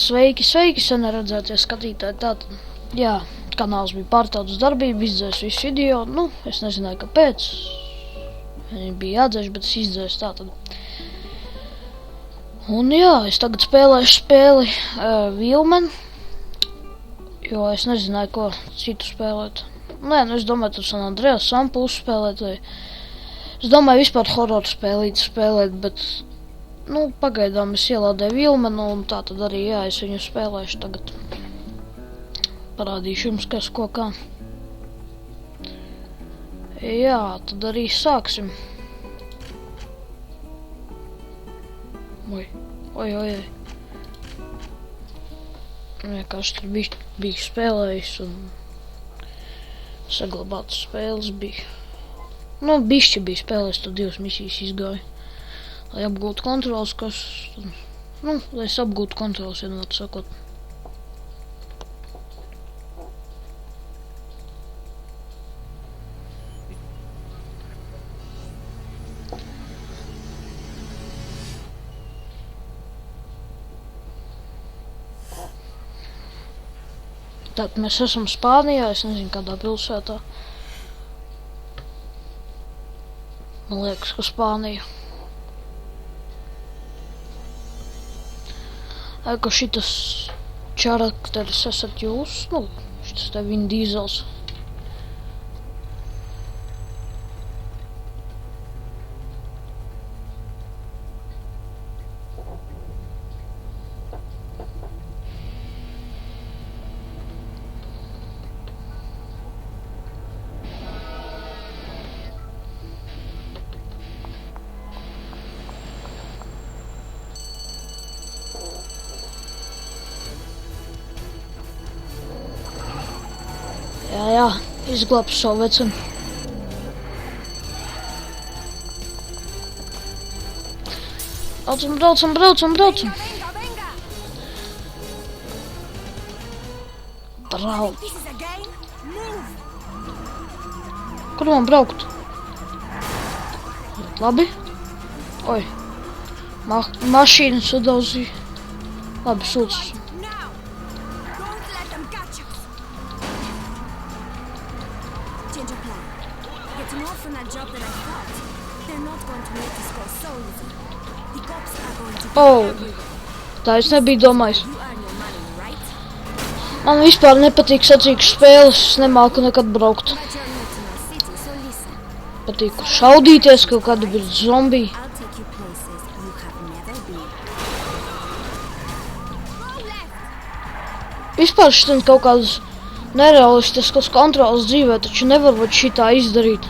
Sveiki, sveiki, sen neredzētie skatītāji. Tātad, jā, kanāls bija pārtautas darbība, izdzēs visu video. Nu, es nezināju, kāpēc. Viņi bija jādzēš, bet es izdzēs tātad. Un jā, es tagad spēlēšu spēli Vilmen. Jo es nezināju, ko citu spēlēt. Nē, nu es domāju, tur San Andreas Sampu uzspēlēt, vai... Es domāju, vispār horroru spēlēt, bet... Nu, pagaidām es ielādēju Vilmenu, un tā tad arī, jā, es viņu spēlēšu tagad. Parādīšu jums, kas ko kā. Jā, tad arī sāksim. Oi. Vienkārši tur bija spēlējis, un saglabātas spēles bija. Nu, bišķi bija spēlējis, tur 2 misijas izgāju. Lai apgūtu kontrols, lai es apgūtu kontrols, vienmēr sakot. Tātad mēs esam Spānijā, es nezinu, kādā pilsētā. Man liekas, ka Spānija. Ka šitas čarakteris esat jūs, nu, šitas te Vin Diesels. Jā, izglābšu savu vecenu. Braucam! Brauc! Kur man braukt? Labi. Oi. Mašīnu sadauzīju. Labi, sūdzu. Tā es nebiju domājis. Man vispār nepatīk sacīkšu spēles, es nemāku nekad braukt. Patīk šaudīties, kaut kādi bija zombiji. Vispār šitien kaut kādas nerealistiskas kontrolas dzīvē, taču nevar vat šitā izdarīt.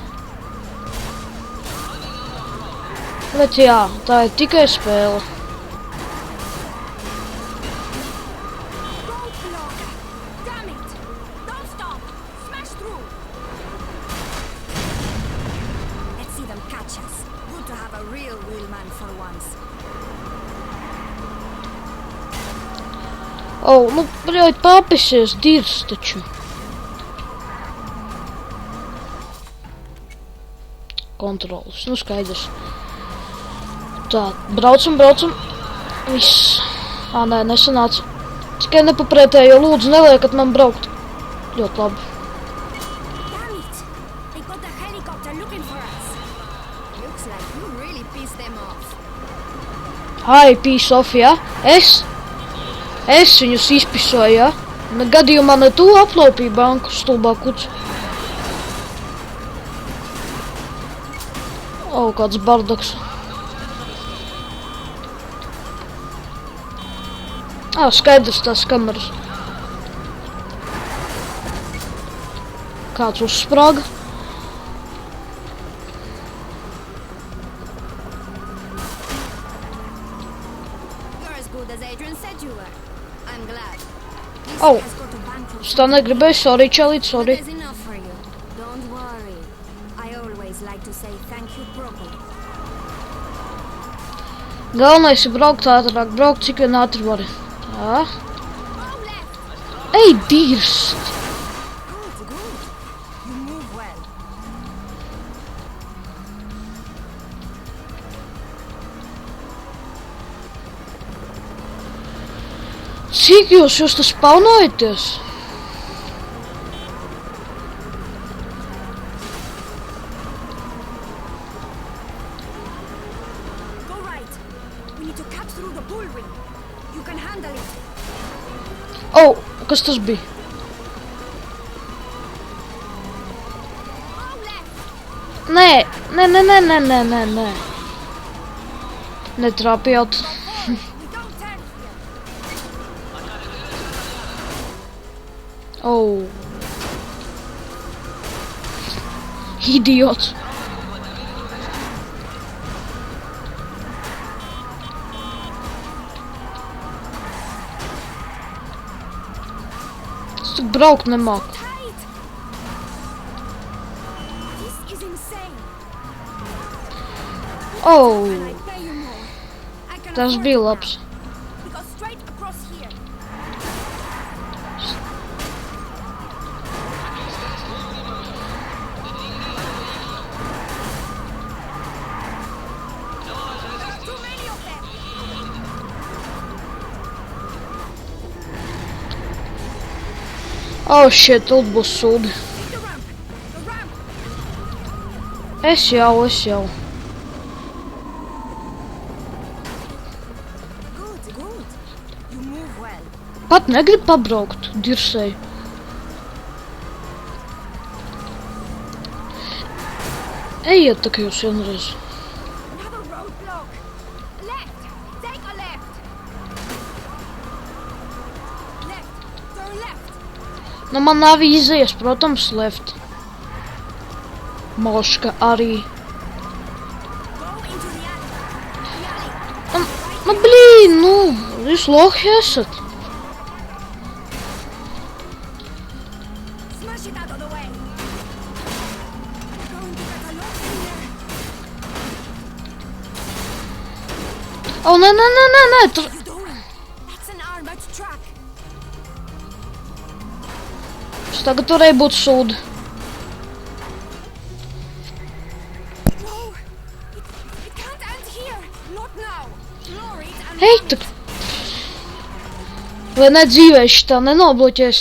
Bet jā, tā ir tikai spēle. Nu, braukt papisies, dirs taču. Kontrols, nu skaidrs. Tā, braucam. Viss. Nē, nesanāca. Tikai nepaprētēju, lūdzu, neliekat man braukt. Ļoti labi. Ai, piece off, jā? Es viņus izpisoju, jā? Gadījumā ne tu aplaupīji banku, stulbā kuts. Kāds bardaks. Skaidrs tās kameras. Kāds uzsprāga. Es tā negribēju, sorry, čelīt, sorry. Galvenais ir braukt ātrāk, braukt cik vien ātri vari. Tā. Ej, dirst! Cik jūs te spaunojaties? Go right. We need to cut through the bull ring. You can handle it. Oh, kas tas bija? Go left. Nē. Netrāpījāt. We don't turn here. Oh. Idiots. Es tik braukt nemāku. Tight. This is insane. Oh. And I pay you more. I can Tas afford bija it now. labs. We go straight across here. Too many of them. Oh shit, tur būs sūdi. Take the ramp. The ramp. Es jau. Good, good. You move well. Pat negrib pabraukt, dirsēji. Ejiet tak jūs vienreiz. Another roadblock. Left. Take a left. Left. Turn left. Nu man nav izies, protams, left. Moška arī. Go into the alley. The alley. Nu blīn, nu, jūs lohi esat. Smash it out of the way. We're going to get a lot in there. O, nē, tur. What are you doing? That's an armored truck. Es tagad turēju būt sūdi. No. It can't end here. Not now. Floor it and Hei, run tak. it. Vai ne dzīvē šitā nenobloķēs?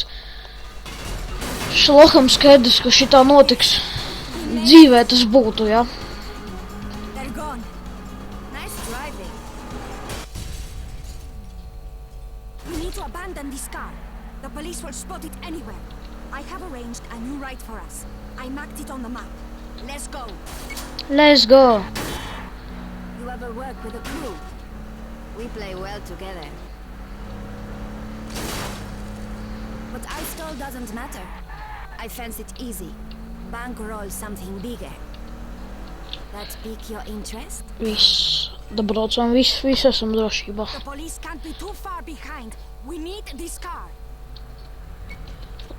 Šloham skaidrs, ka šitā notiks. Dzīvē tas būtu, jā. They're gone. Nice driving. We need to abandon this car. The police will spot it anywhere. I have arranged a new ride for us. I marked it on the map. Let's go. Let's go. You ever work with a crew? We play well together. But I-stall doesn't matter. I fence it easy. Bankroll something bigger. That pique your interest? Viss. Dabraucam, viss esam drošībā. The police can't be too far behind. We need this car.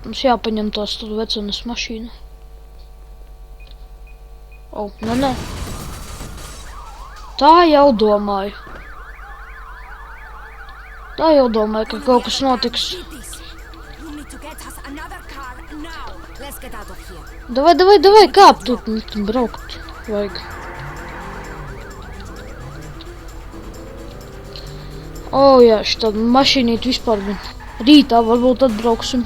Mums jāpaņem tās tur vecenas mašīna. O, nē. Tā jau domāju. Ka kaut kas notiks. You need to get us another car now. Let's get out of here. Davai, kāp tur braukt vajag. O, jā, šitā mašīnīt vispār bija. Rītā varbūt atbrauksim.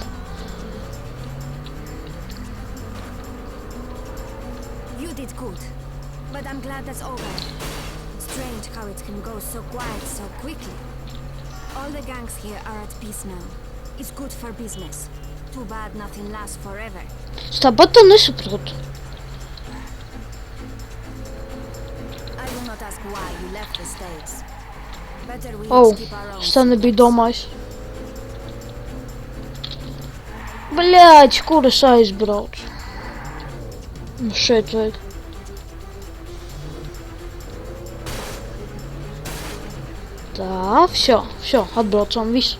You did good, but I'm glad that's over. Strange how it can go so quiet so quickly. All the gangs here are at peace now. It's good for business. Too bad nothing lasts forever. Es tāpat to nesaprotu. I will not ask why you left the States. Better we O, keep our own. es tā nebiju domājis. Bļāķi, kur es aizbraucu? Nu, šeit vajag. Tā, всё, atbraucām visu.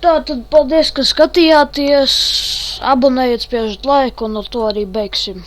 Tātad, paldies, ka skatījāties, abonējiet, spiežat laiku un ar to arī beigsim.